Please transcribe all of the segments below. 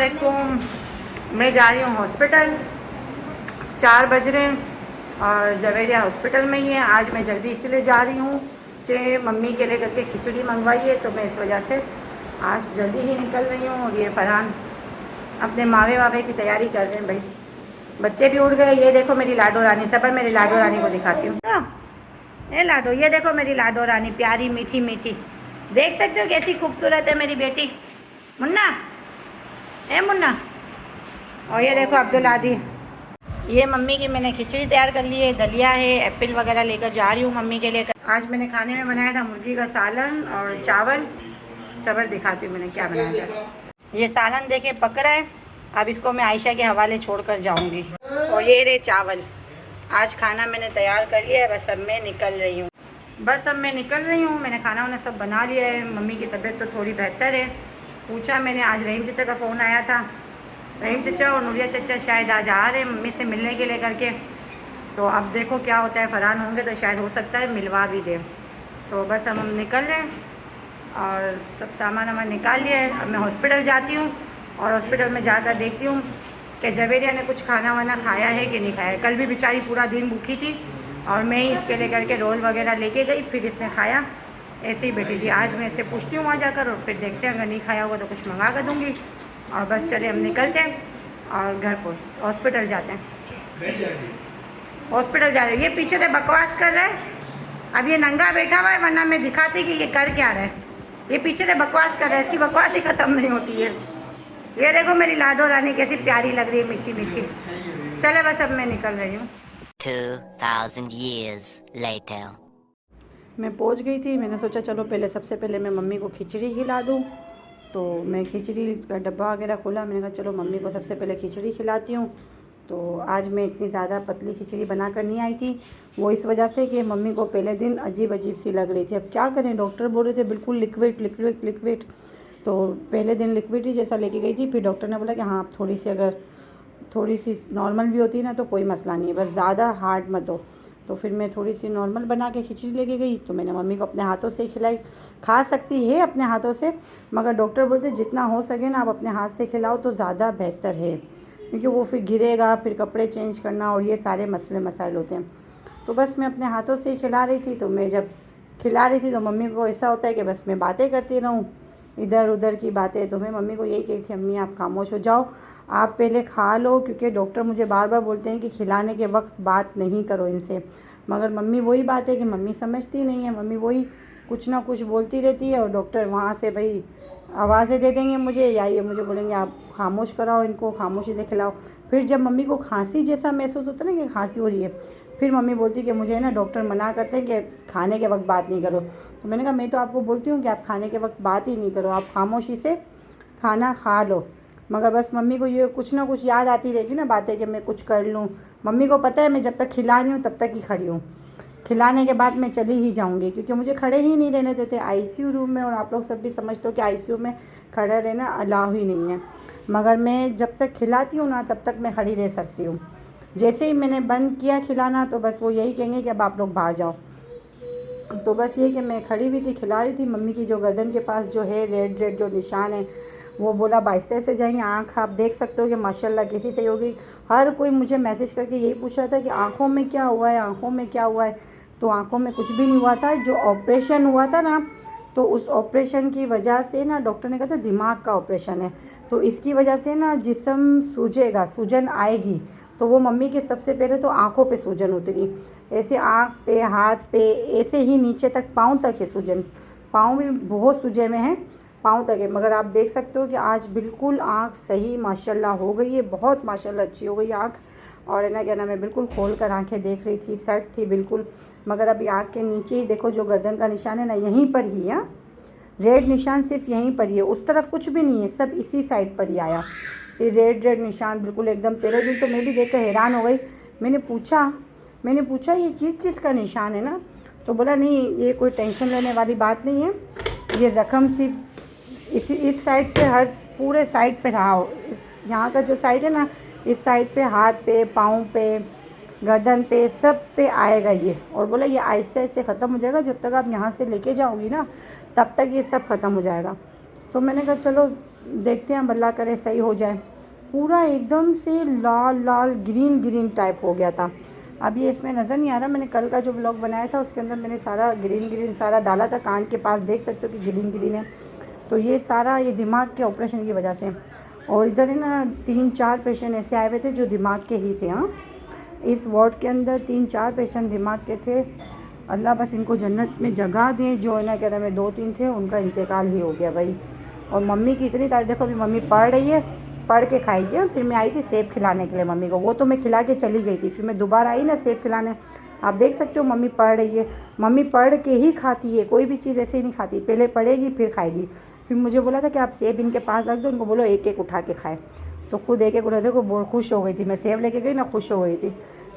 अस्सलामुअलैकुम। मैं जा रही हूँ हॉस्पिटल, 4 बज रहे हैं और जवेरिया हॉस्पिटल में ही है। आज मैं जल्दी इसलिए जा रही हूँ कि मम्मी के लिए करके खिचड़ी मंगवाई है, तो मैं इस वजह से आज जल्दी ही निकल रही हूँ। और ये फरहान अपने मावे वावे की तैयारी कर रहे हैं। भाई बच्चे भी उठ गए। ये देखो मेरी लाडो रानी, सबर मेरी लाडो रानी को दिखाती हूँ। ये लाडो, ये देखो मेरी लाडो रानी, प्यारी मीठी मीठी, देख सकते हो कैसी खूबसूरत है मेरी बेटी मुन्ना। ए मुन्ना। और ये देखो अब्दुल आदि। ये मम्मी की मैंने खिचड़ी तैयार कर ली है, दलिया है, एप्पल वगैरह लेकर जा रही हूँ मम्मी के लिए। आज मैंने खाने में बनाया था मुर्गी का सालन और चावल। सबर दिखाती हूँ मैंने क्या बनाया था। ये सालन देखे पक रहा है, अब इसको मैं आयशा के हवाले छोड़ कर जाऊँगी। और ये रहे चावल। आज खाना मैंने तैयार कर लिया है, बस अब मैं निकल रही हूँ। मैंने खाना वाना सब बना लिया है। मम्मी की तबीयत तो थोड़ी बेहतर है। पूछा मैंने, आज रहीम चचा का फ़ोन आया था। रहीम चचा और नूरिया चचा शायद आज आ रहे हैं मम्मी से मिलने के लिए करके। तो अब देखो क्या होता है, फरहान होंगे तो शायद हो सकता है मिलवा भी दे। तो बस हम निकल रहे हैं और सब सामान हमारा निकाल लिया है। अब मैं हॉस्पिटल जाती हूँ और हॉस्पिटल में जाकर देखती हूँ कि जवेरिया ने कुछ खाना वाना खाया है कि नहीं खाया है। कल भी बेचारी पूरा दिन भूखी थी और मैं ही इसके लिए करके रोल वगैरह लेके गई, फिर इसने खाया, ऐसे ही बैठी थी। आज मैं इससे पूछती हूँ वहाँ जाकर और फिर देखते हैं, अगर नहीं खाया होगा तो कुछ मंगा कर दूँगी। और बस चले हम निकलते हैं और घर को हॉस्पिटल जाते हैं। हॉस्पिटल जा रहे हैं। ये पीछे से बकवास कर रहा है। अब ये नंगा बैठा हुआ है, वरना मैं दिखाती कि ये कर क्या रहा है। ये पीछे से बकवास कर रहा है, इसकी बकवास ही ख़त्म नहीं होती है। ये देखो मेरी लाडो रानी कैसी प्यारी लग रही है, मीठी मीठी। चले बस अब मैं निकल रही हूँ। 2000 years later. मैं पहुंच गई थी। मैंने सोचा चलो पहले सबसे पहले मैं मम्मी को खिचड़ी खिला दूं। तो मैं खिचड़ी का डब्बा वगैरह खोला। मैंने कहा चलो मम्मी को सबसे पहले खिचड़ी खिलाती हूँ। तो आज मैं इतनी ज़्यादा पतली खिचड़ी बना कर नहीं आई थी, वो इस वजह से कि मम्मी को पहले दिन अजीब अजीब सी लग रही थी। अब क्या करें, डॉक्टर बोल रहे थे बिल्कुल लिक्विड लिक्विड लिक्विड। तो पहले दिन लिक्विड ही जैसा लेके गई थी। फिर डॉक्टर ने बोला कि हाँ आप थोड़ी सी, अगर थोड़ी सी नॉर्मल भी होती है ना तो कोई मसला नहीं है, बस ज़्यादा हार्ड मत हो। तो फिर मैं थोड़ी सी नॉर्मल बना के खिचड़ी लेके गई। तो मैंने मम्मी को अपने हाथों से खिलाई। खा सकती है अपने हाथों से, मगर डॉक्टर बोलते जितना हो सके ना आप अपने हाथ से खिलाओ तो ज़्यादा बेहतर है, क्योंकि वो फिर गिरेगा, फिर कपड़े चेंज करना और ये सारे मसले मसाइल होते हैं। तो बस मैं अपने हाथों से ही खिला रही थी। तो मैं जब खिला रही थी तो मम्मी को ऐसा होता है कि बस मैं बातें करती रहूँ, इधर उधर की बातें। तो मैं मम्मी को यही कही थी, अम्मी आप खामोश हो जाओ, आप पहले खा लो, क्योंकि डॉक्टर मुझे बार बार बोलते हैं कि खिलाने के वक्त बात नहीं करो इनसे। मगर मम्मी वही बात है कि मम्मी समझती नहीं है। मम्मी वही कुछ ना कुछ बोलती रहती है और डॉक्टर वहाँ से भाई आवाज़ें दे देंगे मुझे, या ये मुझे बोलेंगे आप खामोश कराओ इनको, खामोशी से खिलाओ। फिर जब मम्मी को खांसी जैसा महसूस होता है ना कि खांसी हो रही है, फिर मम्मी बोलती कि मुझे ना डॉक्टर मना करते हैं कि खाने के वक्त बात नहीं करो। तो मैंने कहा मैं तो आपको बोलती हूँ कि आप खाने के वक्त बात ही नहीं करो, आप खामोशी से खाना खा लो। मगर बस मम्मी को ये कुछ ना कुछ याद आती रहेगी ना बातें कि मैं कुछ कर लूँ। मम्मी को पता है मैं जब तक खिला रही हूँ तब तक ही खड़ी हूँ, खिलाने के बाद मैं चली ही जाऊँगी, क्योंकि मुझे खड़े ही नहीं रहने देते आईसीयू रूम में। और आप लोग सब भी समझते हो कि आईसीयू में खड़ा रहना अलाउ ही नहीं है। मगर मैं जब तक खिलाती हूँ ना तब तक मैं खड़ी रह सकती हूँ। जैसे ही मैंने बंद किया खिलाना तो बस वो यही कहेंगे कि अब आप लोग बाहर जाओ। तो बस ये कि मैं खड़ी भी थी, खिला रही थी। मम्मी की जो गर्दन के पास जो है रेड रेड जो निशान है, वो बोला 22 से जाएंगे। आँख आप देख सकते हो कि माशाल्लाह कैसी सही होगी। हर कोई मुझे मैसेज करके यही पूछ रहा था कि आँखों में क्या हुआ है, आँखों में क्या हुआ है। तो आँखों में कुछ भी नहीं हुआ था। जो ऑपरेशन हुआ था ना, तो उस ऑपरेशन की वजह से ना डॉक्टर ने कहा था दिमाग का ऑपरेशन है, तो इसकी वजह से ना जिस्म सूजेगा, सूजन आएगी। तो वो मम्मी के सबसे पहले तो आँखों पे सूजन उतरी, ऐसे आँख पे, हाथ पे, ऐसे ही नीचे तक पाँव तक है सूजन। पाँव भी बहुत सूजे में हैं, पाँव तक है। मगर आप देख सकते हो कि आज बिल्कुल आँख सही माशाल्लाह हो गई है, बहुत माशाल्लाह अच्छी हो गई आँख। और है ना क्या नाम है, बिल्कुल खोल कर आँखें देख रही थी, सेट थी बिल्कुल। मगर अभी आँख के नीचे ही देखो जो गर्दन का निशान है ना, यहीं पर ही है रेड निशान, सिर्फ यहीं पर ही है, उस तरफ कुछ भी नहीं है, सब इसी साइड पर ही आया ये रेड रेड निशान बिल्कुल एकदम। पहले दिन तो मैं भी देख कर हैरान हो गई। मैंने पूछा ये किस चीज़ का निशान है ना, तो बोला नहीं ये कोई टेंशन लेने वाली बात नहीं है, ये ज़ख़म सिर्फ इस साइड पे, हर पूरे साइड पे रहा हो। इस यहाँ का जो साइड है ना, इस साइड पे, हाथ पे, पाँव पे, गर्दन पे, सब पे आएगा ये। और बोला ये आहिस्ते आहिस्ते ख़त्म हो जाएगा, जब तक आप यहाँ से लेके जाओगी ना तब तक ये सब ख़त्म हो जाएगा। तो मैंने कहा चलो देखते हैं, अल्लाह करे सही हो जाए। पूरा एकदम से लाल लाल ग्रीन ग्रीन टाइप हो गया था। अब ये इसमें नज़र नहीं आ रहा, मैंने कल का जो ब्लॉग बनाया था उसके अंदर मैंने सारा ग्रीन ग्रीन सारा डाला था। कान के पास देख सकते हो कि ग्रीन ग्रीन है। तो ये सारा ये दिमाग के ऑपरेशन की वजह से। और इधर है ना 3-4 पेशेंट ऐसे आए हुए थे जो दिमाग के ही थे। हाँ, इस वार्ड के अंदर 3-4 पेशेंट दिमाग के थे। अल्लाह बस इनको जन्नत में जगह दे। जो है ना कह रहे में 2-3 थे, उनका इंतकाल ही हो गया भाई। और मम्मी की इतनी तारीफ, देखो अभी मम्मी पढ़ रही है, पढ़ के खाएगी। फिर मैं आई थी सेब खिलाने के लिए मम्मी को, वो तो मैं खिला के चली गई थी। फिर मैं दोबारा आई ना सेब खिलाने। आप देख सकते हो मम्मी पढ़ रही है। मम्मी पढ़ के ही खाती है, कोई भी चीज़ ऐसे ही नहीं खाती, पहले पढ़ेगी फिर खाएगी। फिर मुझे बोला था कि आप सेब इनके पास रख दो, इनको बोलो एक एक उठा के खाए। तो खुद एक एक उठा, देखो बहुत खुश हो गई थी। मैं सेब लेके गई ना, खुश हो गई थी।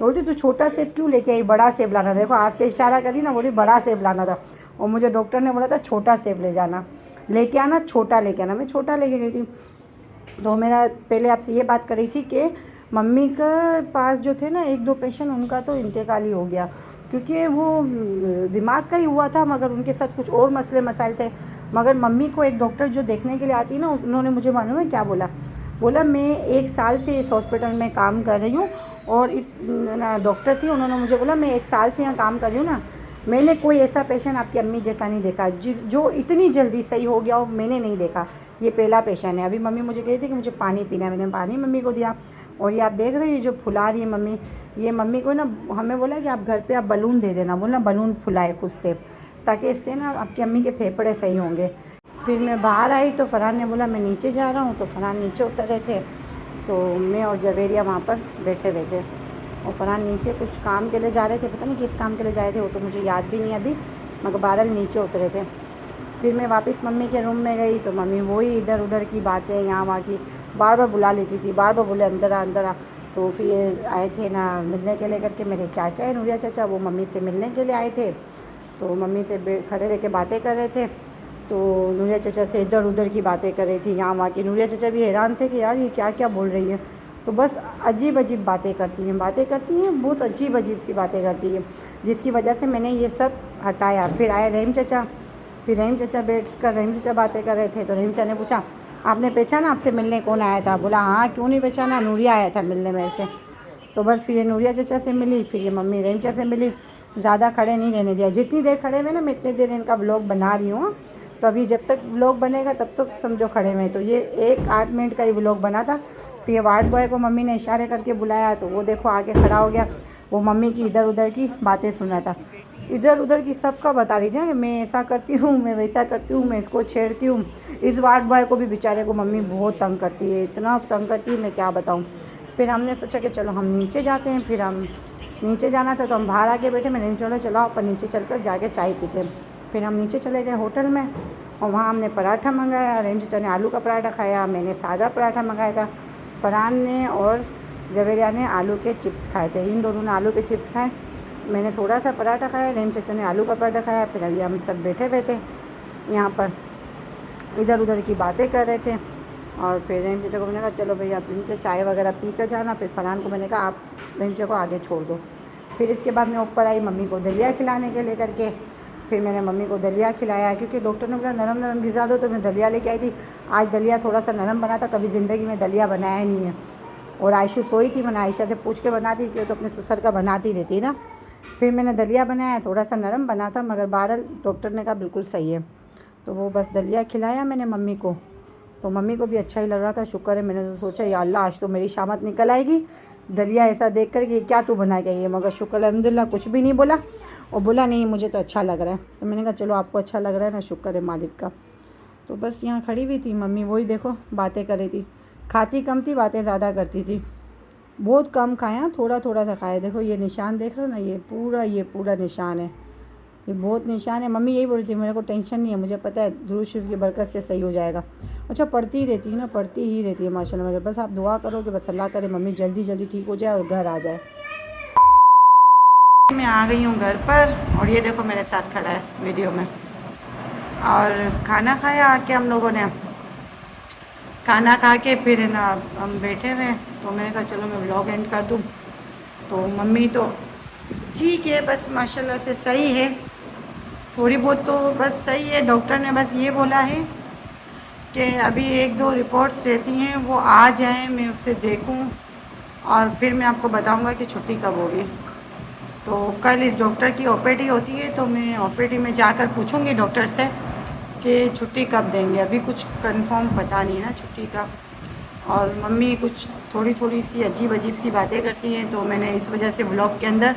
बोलती तू छोटा सेब क्यों लेके आई, बड़ा सेब लाना था। देखो आज से इशारा करी ना, बोली बड़ा सेब लाना था। और मुझे डॉक्टर ने बोला था छोटा सेब ले जाना, लेके आना, छोटा लेके आना। मैं छोटा लेके गई थी। तो मेरा पहले आपसे ये बात करी थी कि मम्मी के पास जो थे ना 1-2 पेशेंट, उनका तो इंतकाल ही हो गया, क्योंकि वो दिमाग का ही हुआ था, मगर उनके साथ कुछ और मसले मसाइल थे। मगर मम्मी को एक डॉक्टर जो देखने के लिए आती है ना, उन्होंने मुझे मालूम है क्या बोला। बोला मैं 1 साल से इस हॉस्पिटल में काम कर रही हूँ। और इस डॉक्टर थी, उन्होंने मुझे बोला मैं 1 साल से यहाँ काम कर रही हूँ ना, मैंने कोई ऐसा पेशेंट आपकी अम्मी जैसा नहीं देखा जो इतनी जल्दी सही हो गया हो, मैंने नहीं देखा। ये पहला पेशेंट है। अभी मम्मी मुझे कही थी कि मुझे पानी पीना है, मैंने पानी मम्मी को दिया। और ये आप देख रहे हो ये जो फुला रही है मम्मी, ये मम्मी को ना हमें बोला कि आप घर पे आप बलून दे देना, बोला बलून फुलाए खुद से, ताकि इससे ना आपकी अम्मी के फेफड़े सही होंगे। फिर मैं बाहर आई तो फरहान ने बोला मैं नीचे जा रहा हूँ, तो फरहान नीचे उतर रहे थे। तो मैं और जवेरिया वहाँ पर बैठे हुए थे। और फरहान नीचे कुछ काम के लिए जा रहे थे, पता नहीं किस काम के लिए जा रहे थे, वो तो मुझे याद भी नहीं अभी, मगर बहरहाल नीचे उतरे थे। फिर मैं वापस मम्मी के रूम में गई तो मम्मी वही इधर उधर की बातें यहाँ वहाँ की बार बार बुला लेती थी, बार बार बोले अंदर आ अंदर आ। तो फिर आए थे ना मिलने के लिए करके मेरे चाचा है नूरिया चाचा, वो मम्मी से मिलने के लिए आए थे। तो मम्मी से खड़े रह के बातें कर रहे थे। तो नूरिया चाचा से इधर उधर की बातें कर रही थी यहाँ वहाँ की। नूरिया चाचा भी हैरान थे कि यार ये क्या क्या बोल रही है। तो बस अजीब अजीब बातें करती हैं, बहुत अजीब अजीब सी बातें करती हैं, जिसकी वजह से मैंने ये सब हटाया। फिर आए रहीम चाचा, फिर रहीम चाचा बैठ कर रहीम चाचा बातें कर रहे थे। तो रहीम चाचा ने पूछा आपने पहचाना आपसे मिलने कौन आया था। बोला हाँ क्यों नहीं पहचाना, नूरिया आया था मिलने मेरे से। तो बस फिर ये नूरिया चाचा से मिली, फिर ये मम्मी रहीम चाचा से मिली। ज़्यादा खड़े नहीं रहने दिया, जितनी देर खड़े हुए ना मैं इतनी देर इनका व्लॉग बना रही हूँ। तो अभी जब तक व्लॉग बनेगा तब तक समझो खड़े हुए। तो ये 1-8 मिनट का ही व्लॉग बना था। फिर ये वार्ड बॉय को मम्मी ने इशारे करके बुलाया, तो वो देखो आके खड़ा हो गया। वो मम्मी की इधर उधर की बातें सुन रहा था, इधर उधर की सबका बता रही थी कि मैं ऐसा करती हूँ, मैं वैसा करती हूँ, मैं इसको छेड़ती हूँ। इस वार्ड बॉय को भी बेचारे को मम्मी बहुत तंग करती है, इतना तंग करती है मैं क्या बताऊँ। फिर हमने सोचा कि चलो हम नीचे जाते हैं। फिर हम नीचे जाना था तो हम बाहर आके बैठे, मैंने चलो पर नीचे चलकर जाके चाय पीते हैं। फिर हम नीचे चले गए होटल में और वहाँ हमने पराठा मंगाया। रहीम चाचा ने आलू का पराठा खाया, मैंने सादा पराठा मंगाया था। फरहान ने और जवेरिया ने आलू के चिप्स खाए थे। इन दोनों ने आलू के चिप्स खाए, मैंने थोड़ा सा पराठा खाया, रहीम चाचा ने आलू का पराठा खाया। फिर अभी हम सब बैठे हुए थे यहाँ पर, इधर उधर की बातें कर रहे थे। और फिर रहीम चाचा को मैंने कहा चलो भैया आप नीचे चाय वगैरह पी कर जाना। फिर फरहान को मैंने कहा आप रहीम चाचा को आगे छोड़ दो। फिर इसके बाद मैं ऊपर आई मम्मी को दलिया खिलाने के लिए करके। फिर मैंने मम्मी को दलिया खिलाया, क्योंकि डॉक्टर ने बोला नरम नरम ग़िज़ा दो, तो मैं दलिया लेके आई थी। आज दलिया थोड़ा सा नरम बना था, कभी ज़िंदगी में दलिया बनाया नहीं है। और आयशु सोई थी, मैंने आयशा से पूछ के बनाती, क्योंकि तो अपने ससुर का बनाती रहती है ना। फिर मैंने दलिया बनाया, थोड़ा सा नरम बना था, मगर बहरहाल डॉक्टर ने कहा बिल्कुल सही है। तो वो बस दलिया खिलाया मैंने मम्मी को, तो मम्मी को भी अच्छा ही लग रहा था। शुक्र है, मैंने तो सोचा या अल्लाह आज तो मेरी शामत निकल आएगी दलिया ऐसा देख कर कि क्या तू बना के ये, मगर शुक्र अल्हम्दुलिल्लाह कुछ भी नहीं बोला। और बोला नहीं मुझे तो अच्छा लग रहा है। तो मैंने कहा चलो आपको अच्छा लग रहा है ना, शुक्र है मालिक का। तो बस यहाँ खड़ी हुई थी मम्मी, वही देखो बातें कर रही थी। खाती कम थी, बातें ज़्यादा करती थी। बहुत कम खाया, थोड़ा थोड़ा सा खाया। देखो ये निशान देख रहे हो ना, ये पूरा निशान है, ये बहुत निशान है। मम्मी यही बोल रही थी मेरे को टेंशन नहीं है, मुझे पता है दुरूद शरीफ की बरकत से सही हो जाएगा। अच्छा पढ़ती ही रहती है ना, पढ़ती ही रहती है माशाल्लाह। मुझे बस आप दुआ करो कि बस अल्लाह करे मम्मी जल्दी जल्दी ठीक हो जाए और घर आ जाए। मैं आ गई हूँ घर पर और ये देखो मेरे साथ खड़ा है वीडियो में। और खाना खाया आके हम लोगों ने, खाना खा के फिर ना हम बैठे हुए। तो मैंने कहा चलो मैं व्लॉग एंड कर दूँ। तो मम्मी तो ठीक है, बस माशाल्लाह से सही है, थोड़ी बहुत तो बस सही है। डॉक्टर ने बस ये बोला है कि अभी 1-2 रिपोर्ट्स रहती हैं, वो आ जाएं, मैं उससे देखूं और फिर मैं आपको बताऊंगा कि छुट्टी कब होगी। तो कल इस डॉक्टर की ओपीडी होती है, तो मैं ओपीडी में जाकर पूछूंगी डॉक्टर से कि छुट्टी कब देंगे। अभी कुछ कंफर्म पता नहीं है ना छुट्टी का। और मम्मी कुछ थोड़ी थोड़ी सी अजीब अजीब सी बातें करती हैं, तो मैंने इस वजह से व्लॉग के अंदर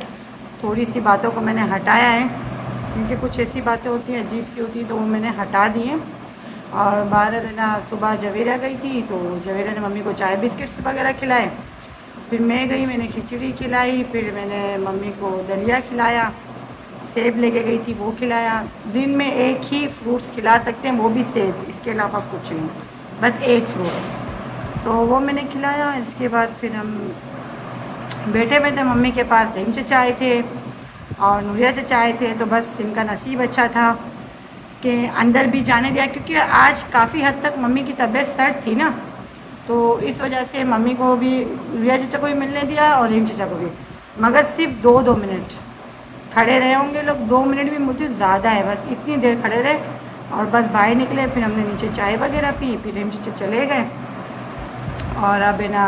थोड़ी सी बातों को मैंने हटाया है, क्योंकि कुछ ऐसी बातें होती हैं अजीब सी होती हैं, तो वो मैंने हटा दी हैं। और बाहर ना सुबह जवेरा गई थी, तो जवेरा ने मम्मी को चाय बिस्किट्स वगैरह खिलाए। फिर मैं गई, मैंने खिचड़ी खिलाई, फिर मैंने मम्मी को दलिया खिलाया, सेब लेके गई थी वो खिलाया। दिन में एक ही फ्रूट्स खिला सकते हैं, वो भी सेब, इसके अलावा कुछ नहीं, बस एक फ्रूट्स। तो वो मैंने खिलाया। इसके बाद फिर हम बैठे हुए थे मम्मी के पास, रहीम चचा आए थे और नूरिया चचा आए थे। तो बस इनका नसीब अच्छा था कि अंदर भी जाने दिया, क्योंकि आज काफ़ी हद तक मम्मी की तबीयत सेट थी ना, तो इस वजह से मम्मी को भी, नूरिया चचा को भी मिलने दिया और रहीम चचा को भी, मगर सिर्फ 2-2 मिनट खड़े रहे होंगे लोग। 2 मिनट भी मुझे ज़्यादा है, बस इतनी देर खड़े रहे और बस बाहर निकले। फिर हमने नीचे चाय वगैरह पी, फिर रहीम चचा चले गए और अब है ना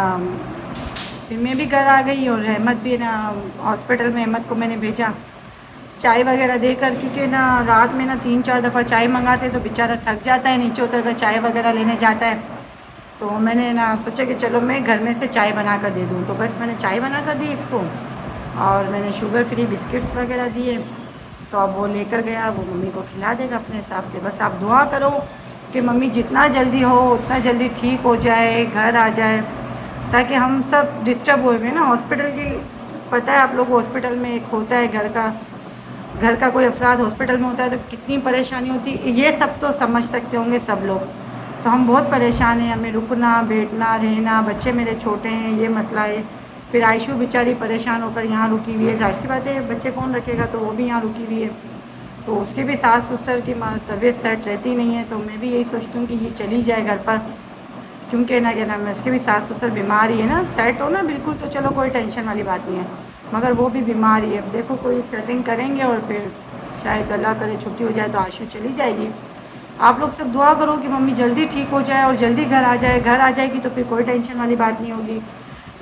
फिर मैं भी घर आ गई। और अहमद भी ना हॉस्पिटल में, अहमद को मैंने भेजा चाय वगैरह देकर, क्योंकि ना रात में ना 3-4 दफ़ा चाय मंगाते तो बेचारा थक जाता है, नीचे उतर कर चाय वगैरह लेने जाता है। तो मैंने ना सोचा कि चलो मैं घर में से चाय बना कर दे दूँ, तो बस मैंने चाय बना कर दी इसको और मैंने शुगर फ्री बिस्किट्स वगैरह दिए। तो अब वो लेकर गया, वो मम्मी को खिला देगा अपने हिसाब से। बस आप दुआ करो कि मम्मी जितना जल्दी हो उतना जल्दी ठीक हो जाए, घर आ जाए, ताकि हम सब डिस्टर्ब हुए हुए ना हॉस्पिटल की। पता है आप लोग, हॉस्पिटल में एक होता है घर का कोई अफराद हॉस्पिटल में होता है तो कितनी परेशानी होती है, ये सब तो समझ सकते होंगे सब लोग। तो हम बहुत परेशान हैं, हमें रुकना बैठना रहना, बच्चे मेरे छोटे हैं, ये मसला है। फिर आयशू बेचारी परेशान होकर यहाँ रुकी हुई है, जाहिर सी बात है बच्चे कौन रखेगा, तो वो भी यहाँ रुकी हुई है। तो उसकी भी सास ससुर की तबीयत सेट रहती नहीं है, तो मैं भी यही सोचती हूँ कि ये चली जाए घर पर, क्योंकि ना क्या नाम है, उसके भी सास ससुर बीमार ही है ना। सेट हो ना बिल्कुल तो चलो कोई टेंशन वाली बात नहीं है, मगर वो भी बीमार ही है। अब देखो कोई सेटिंग करेंगे और फिर शायद अल्लाह करे छुट्टी हो जाए तो आयशू चली जाएगी। आप लोग सब दुआ करो कि मम्मी जल्दी ठीक हो जाए और जल्दी घर आ जाए। घर आ जाएगी तो फिर कोई टेंशन वाली बात नहीं होगी।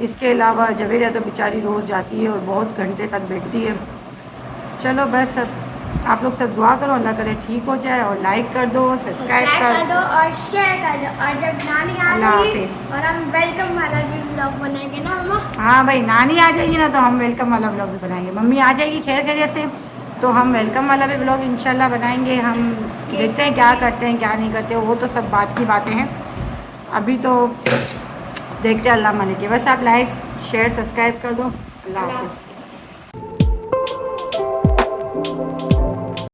इसके अलावा जवेरिया तो बेचारी रोज़ जाती है और बहुत घंटे तक बैठती है। चलो बस अब आप लोग सब दुआ करो, अल्लाह करे ठीक हो जाए, और लाइक कर दो, सब्सक्राइब कर दो और शेयर कर दो। और जब नानी आ अल्लाह जाएगी हाफिज़। और हम वेलकम वाला भी व्लॉग बनाएंगे ना अम्मा। हाँ भाई, नानी आ जाएगी ना तो हम वेलकम वाला ब्लॉग भी बनाएंगे। मम्मी आ जाएगी खैर खैरियत से तो हम वेलकम वाला भी ब्लॉग इंशाल्लाह बनाएंगे। हम देखते हैं क्या करते हैं क्या नहीं करते, वो तो सब बात की बातें हैं। अभी तो देखते हैं अल्लाह माने के। बस आप लाइक शेयर सब्सक्राइब कर दो। अल्लाह हाफिज़।